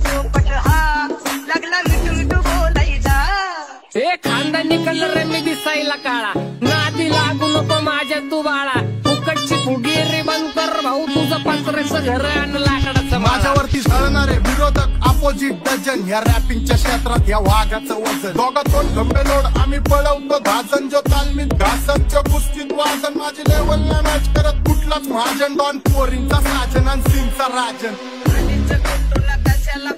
पोपट हा लागला मिठू मिठू बोलायचा। ए खानदानी कलर मी दिसायला काळा, नादी लागू नको माझ्या तू बाळा। फुकटची फुगीरी बंद कर भाऊ, तुझं पत्र्याचं घर आणि लाकडाचं। माझ्यावरती सळणारे विरोधक अपोजिट डझन, या रॅपिंगच्या क्षेत्रात या वाघाचं वजन। दोघात दोन खंबे लोड आम्ही पळवतो घासन, जो तालमीत घासनच्या कुस्तीत वाजन। माझी लेवल नाही मॅच करत कुठलाच महाजन, डॉन पोरींचा साजन आणि सिंगचा राजन। कशाला